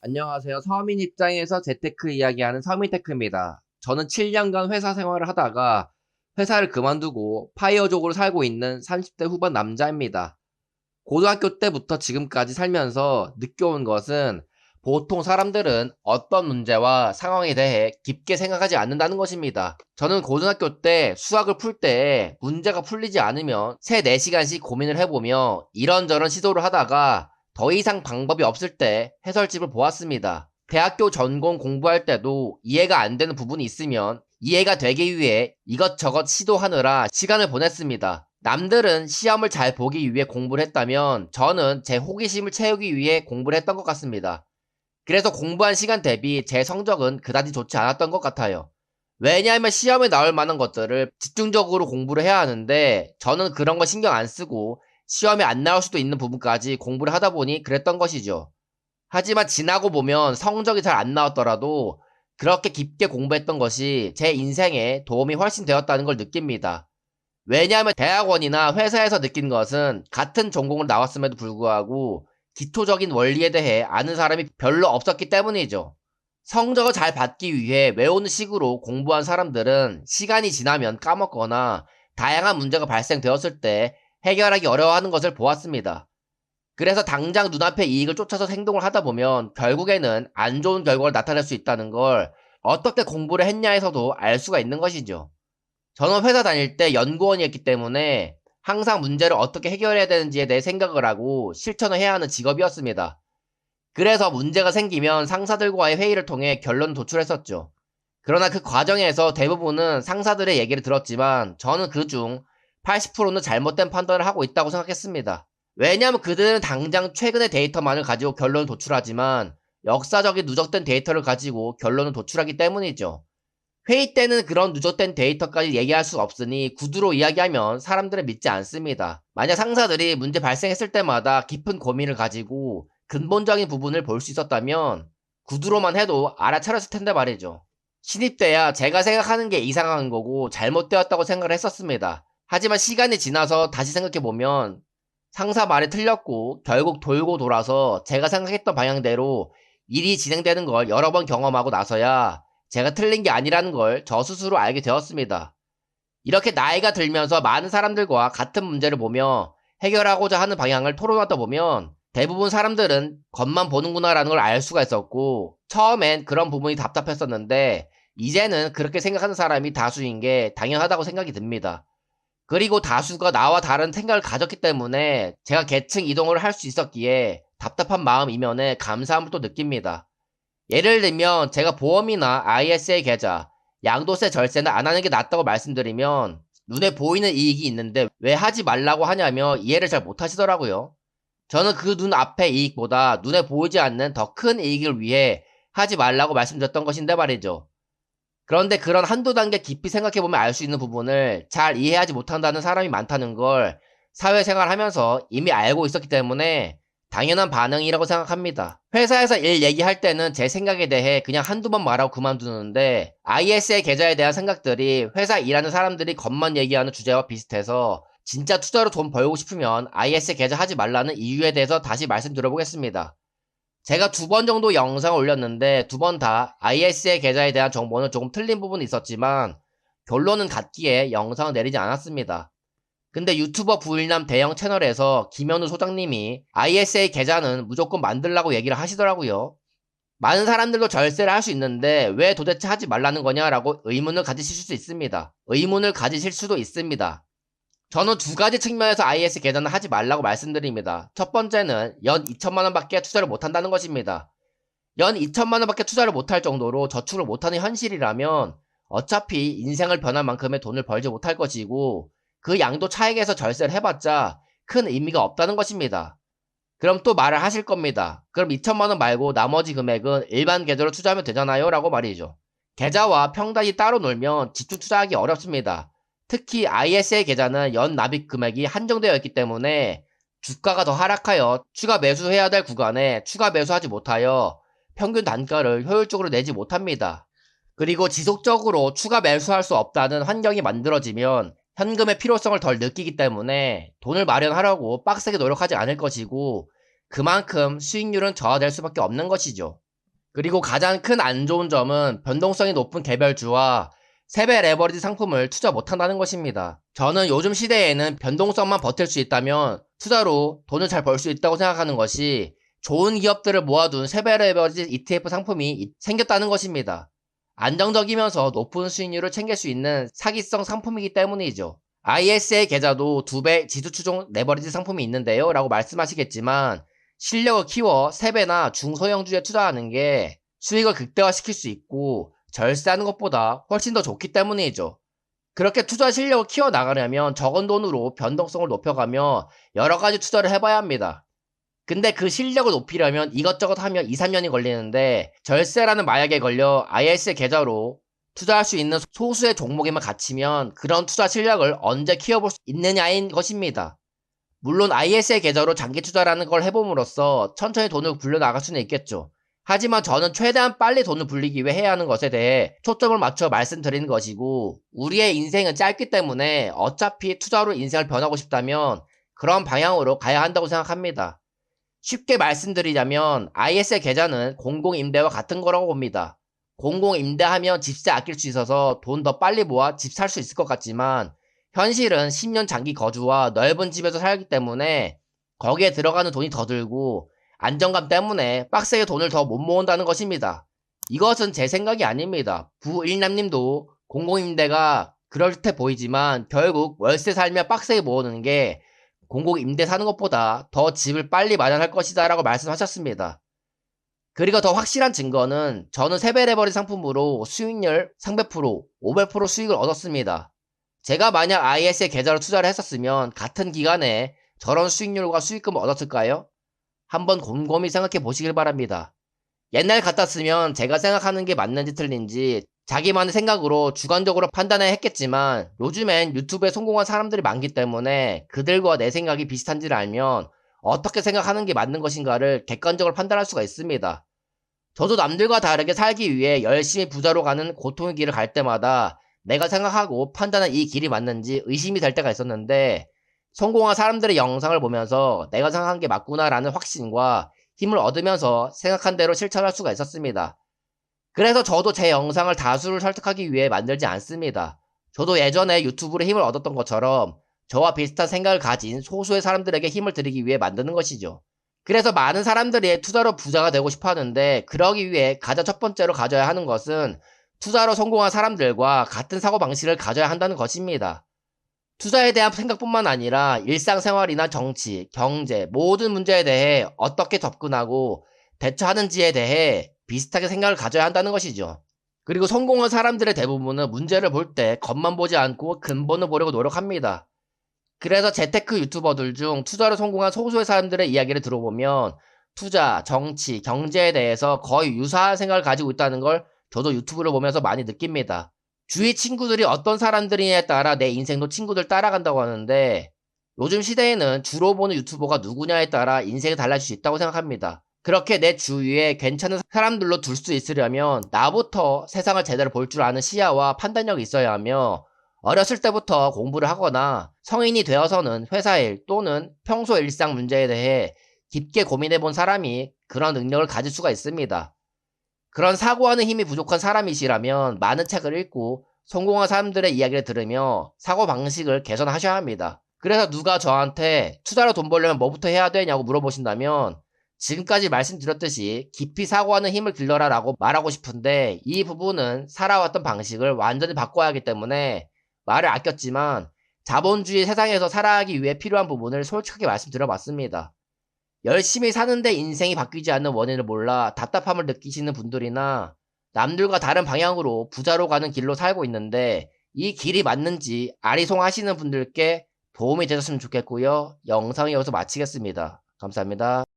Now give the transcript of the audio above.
안녕하세요. 서민 입장에서 재테크 이야기하는 서민테크입니다. 저는 7년간 회사 생활을 하다가 회사를 그만두고 파이어족으로 살고 있는 30대 후반 남자입니다. 고등학교 때부터 지금까지 살면서 느껴온 것은 보통 사람들은 어떤 문제와 상황에 대해 깊게 생각하지 않는다는 것입니다. 저는 고등학교 때 수학을 풀 때 문제가 풀리지 않으면 3, 4시간씩 고민을 해보며 이런저런 시도를 하다가 더 이상 방법이 없을 때 해설집을 보았습니다. 대학교 전공 공부할 때도 이해가 안 되는 부분이 있으면 이해가 되기 위해 이것저것 시도하느라 시간을 보냈습니다. 남들은 시험을 잘 보기 위해 공부를 했다면 저는 제 호기심을 채우기 위해 공부를 했던 것 같습니다. 그래서 공부한 시간 대비 제 성적은 그다지 좋지 않았던 것 같아요. 왜냐하면 시험에 나올 만한 것들을 집중적으로 공부를 해야 하는데 저는 그런 거 신경 안 쓰고 시험에 안 나올 수도 있는 부분까지 공부를 하다 보니 그랬던 것이죠. 하지만 지나고 보면 성적이 잘 안 나왔더라도 그렇게 깊게 공부했던 것이 제 인생에 도움이 훨씬 되었다는 걸 느낍니다. 왜냐하면 대학원이나 회사에서 느낀 것은 같은 전공을 나왔음에도 불구하고 기초적인 원리에 대해 아는 사람이 별로 없었기 때문이죠. 성적을 잘 받기 위해 외우는 식으로 공부한 사람들은 시간이 지나면 까먹거나 다양한 문제가 발생되었을 때 해결하기 어려워하는 것을 보았습니다. 그래서 당장 눈앞의 이익을 쫓아서 행동을 하다 보면 결국에는 안 좋은 결과를 나타낼 수 있다는 걸 어떻게 공부를 했냐에서도 알 수가 있는 것이죠. 저는 회사 다닐 때 연구원이었기 때문에 항상 문제를 어떻게 해결해야 되는지에 대해 생각을 하고 실천을 해야 하는 직업이었습니다. 그래서 문제가 생기면 상사들과의 회의를 통해 결론을 도출했었죠. 그러나 그 과정에서 대부분은 상사들의 얘기를 들었지만 저는 그중 80%는 잘못된 판단을 하고 있다고 생각했습니다. 왜냐하면 그들은 당장 최근의 데이터만을 가지고 결론을 도출하지만 역사적인 누적된 데이터를 가지고 결론을 도출하기 때문이죠. 회의 때는 그런 누적된 데이터까지 얘기할 수 없으니 구두로 이야기하면 사람들은 믿지 않습니다. 만약 상사들이 문제 발생했을 때마다 깊은 고민을 가지고 근본적인 부분을 볼 수 있었다면 구두로만 해도 알아차렸을 텐데 말이죠. 신입 때야 제가 생각하는 게 이상한 거고 잘못되었다고 생각을 했었습니다. 하지만 시간이 지나서 다시 생각해보면 상사 말이 틀렸고 결국 돌고 돌아서 제가 생각했던 방향대로 일이 진행되는 걸 여러 번 경험하고 나서야 제가 틀린 게 아니라는 걸 저 스스로 알게 되었습니다. 이렇게 나이가 들면서 많은 사람들과 같은 문제를 보며 해결하고자 하는 방향을 토론하다 보면 대부분 사람들은 겉만 보는구나라는 걸 알 수가 있었고 처음엔 그런 부분이 답답했었는데 이제는 그렇게 생각하는 사람이 다수인 게 당연하다고 생각이 듭니다. 그리고 다수가 나와 다른 생각을 가졌기 때문에 제가 계층 이동을 할 수 있었기에 답답한 마음 이면에 감사함을 또 느낍니다. 예를 들면 제가 보험이나 ISA 계좌, 양도세 절세는 안 하는 게 낫다고 말씀드리면 눈에 보이는 이익이 있는데 왜 하지 말라고 하냐며 이해를 잘 못하시더라고요. 저는 그 눈앞의 이익보다 눈에 보이지 않는 더 큰 이익을 위해 하지 말라고 말씀드렸던 것인데 말이죠. 그런데 그런 한두 단계 깊이 생각해보면 알 수 있는 부분을 잘 이해하지 못한다는 사람이 많다는 걸 사회생활 하면서 이미 알고 있었기 때문에 당연한 반응이라고 생각합니다. 회사에서 일 얘기할 때는 제 생각에 대해 그냥 한두 번 말하고 그만두는데 ISA 계좌에 대한 생각들이 회사 일하는 사람들이 겉만 얘기하는 주제와 비슷해서 진짜 투자로 돈 벌고 싶으면 ISA 계좌 하지 말라는 이유에 대해서 다시 말씀드려보겠습니다. 제가 2번 정도 영상을 올렸는데 2번 다 IS의 계좌에 대한 정보는 조금 틀린 부분이 있었지만 결론은 같기에 영상을 내리지 않았습니다. 근데 유튜버 부일남 대형 채널에서 김현우 소장님이 ISA 계좌는 무조건 만들라고 얘기를 하시더라고요. 많은 사람들도 절세를 할 수 있는데 왜 도대체 하지 말라는 거냐라고 의문을 가지실 수 있습니다. 의문을 가지실 수도 있습니다. 저는 2가지 측면에서 IS 계좌는 하지 말라고 말씀드립니다. 첫 번째는 연 2천만 원밖에 투자를 못한다는 것입니다. 연 2천만 원밖에 투자를 못할 정도로 저축을 못하는 현실이라면 어차피 인생을 변할 만큼의 돈을 벌지 못할 것이고 그 양도 차익에서 절세를 해봤자 큰 의미가 없다는 것입니다. 그럼 또 말을 하실 겁니다. 그럼 2천만 원 말고 나머지 금액은 일반 계좌로 투자하면 되잖아요 라고 말이죠. 계좌와 평단이 따로 놀면 집중 투자하기 어렵습니다. 특히 ISA 계좌는 연 납입 금액이 한정되어 있기 때문에 주가가 더 하락하여 추가 매수해야 될 구간에 추가 매수하지 못하여 평균 단가를 효율적으로 내지 못합니다. 그리고 지속적으로 추가 매수할 수 없다는 환경이 만들어지면 현금의 필요성을 덜 느끼기 때문에 돈을 마련하려고 빡세게 노력하지 않을 것이고 그만큼 수익률은 저하될 수밖에 없는 것이죠. 그리고 가장 큰 안 좋은 점은 변동성이 높은 개별주와 세배 레버리지 상품을 투자 못한다는 것입니다. 저는 요즘 시대에는 변동성만 버틸 수 있다면 투자로 돈을 잘 벌 수 있다고 생각하는 것이 좋은 기업들을 모아둔 세배 레버리지 ETF 상품이 생겼다는 것입니다. 안정적이면서 높은 수익률을 챙길 수 있는 사기성 상품이기 때문이죠. ISA 계좌도 2배 지수추종 레버리지 상품이 있는데요 라고 말씀하시겠지만 실력을 키워 3배나 중소형주에 투자하는 게 수익을 극대화시킬 수 있고 절세하는 것보다 훨씬 더 좋기 때문이죠. 그렇게 투자 실력을 키워나가려면 적은 돈으로 변동성을 높여가며 여러가지 투자를 해봐야 합니다. 근데 그 실력을 높이려면 이것저것 하면 2, 3년이 걸리는데 절세라는 마약에 걸려 IS 계좌로 투자할 수 있는 소수의 종목에만 갇히면 그런 투자 실력을 언제 키워볼 수 있느냐인 것입니다. 물론 IS의 계좌로 장기 투자라는 걸 해봄으로써 천천히 돈을 불려나갈 수는 있겠죠. 하지만 저는 최대한 빨리 돈을 불리기 위해 해야 하는 것에 대해 초점을 맞춰 말씀드리는 것이고 우리의 인생은 짧기 때문에 어차피 투자로 인생을 변하고 싶다면 그런 방향으로 가야 한다고 생각합니다. 쉽게 말씀드리자면 IS의 계좌는 공공임대와 같은 거라고 봅니다. 공공임대하면 집세 아낄 수 있어서 돈 더 빨리 모아 집 살 수 있을 것 같지만 현실은 10년 장기 거주와 넓은 집에서 살기 때문에 거기에 들어가는 돈이 더 들고 안정감 때문에 빡세게 돈을 더 못 모은다는 것입니다. 이것은 제 생각이 아닙니다. 부일남님도 공공임대가 그럴듯해 보이지만 결국 월세 살며 빡세게 모으는 게 공공임대 사는 것보다 더 집을 빨리 마련할 것이다 라고 말씀하셨습니다. 그리고 더 확실한 증거는 저는 세배 레버리지 상품으로 수익률 300%, 500% 수익을 얻었습니다. 제가 만약 IS의 계좌로 투자를 했었으면 같은 기간에 저런 수익률과 수익금을 얻었을까요? 한번 곰곰이 생각해 보시길 바랍니다. 옛날 같았으면 제가 생각하는 게 맞는지 틀린지 자기만의 생각으로 주관적으로 판단해야 했겠지만 요즘엔 유튜브에 성공한 사람들이 많기 때문에 그들과 내 생각이 비슷한지를 알면 어떻게 생각하는 게 맞는 것인가를 객관적으로 판단할 수가 있습니다. 저도 남들과 다르게 살기 위해 열심히 부자로 가는 고통의 길을 갈 때마다 내가 생각하고 판단한 이 길이 맞는지 의심이 될 때가 있었는데 성공한 사람들의 영상을 보면서 내가 생각한 게 맞구나라는 확신과 힘을 얻으면서 생각한 대로 실천할 수가 있었습니다. 그래서 저도 제 영상을 다수를 설득하기 위해 만들지 않습니다. 저도 예전에 유튜브로 힘을 얻었던 것처럼 저와 비슷한 생각을 가진 소수의 사람들에게 힘을 드리기 위해 만드는 것이죠. 그래서 많은 사람들이 투자로 부자가 되고 싶어 하는데 그러기 위해 가장 첫 번째로 가져야 하는 것은 투자로 성공한 사람들과 같은 사고방식을 가져야 한다는 것입니다. 투자에 대한 생각뿐만 아니라 일상생활이나 정치, 경제, 모든 문제에 대해 어떻게 접근하고 대처하는지에 대해 비슷하게 생각을 가져야 한다는 것이죠. 그리고 성공한 사람들의 대부분은 문제를 볼 때 겉만 보지 않고 근본을 보려고 노력합니다. 그래서 재테크 유튜버들 중 투자로 성공한 소수의 사람들의 이야기를 들어보면 투자, 정치, 경제에 대해서 거의 유사한 생각을 가지고 있다는 걸 저도 유튜브를 보면서 많이 느낍니다. 주위 친구들이 어떤 사람들이냐에 따라 내 인생도 친구들 따라간다고 하는데 요즘 시대에는 주로 보는 유튜버가 누구냐에 따라 인생이 달라질 수 있다고 생각합니다. 그렇게 내 주위에 괜찮은 사람들로 둘 수 있으려면 나부터 세상을 제대로 볼 줄 아는 시야와 판단력이 있어야 하며 어렸을 때부터 공부를 하거나 성인이 되어서는 회사일 또는 평소 일상 문제에 대해 깊게 고민해 본 사람이 그런 능력을 가질 수가 있습니다. 그런 사고하는 힘이 부족한 사람이시라면 많은 책을 읽고 성공한 사람들의 이야기를 들으며 사고방식을 개선하셔야 합니다. 그래서 누가 저한테 투자로 돈 벌려면 뭐부터 해야 되냐고 물어보신다면 지금까지 말씀드렸듯이 깊이 사고하는 힘을 길러라 라고 말하고 싶은데 이 부분은 살아왔던 방식을 완전히 바꿔야 하기 때문에 말을 아꼈지만 자본주의 세상에서 살아가기 위해 필요한 부분을 솔직하게 말씀드려봤습니다. 열심히 사는데 인생이 바뀌지 않는 원인을 몰라 답답함을 느끼시는 분들이나 남들과 다른 방향으로 부자로 가는 길로 살고 있는데 이 길이 맞는지 아리송하시는 분들께 도움이 되셨으면 좋겠고요. 영상을 여기서 마치겠습니다. 감사합니다.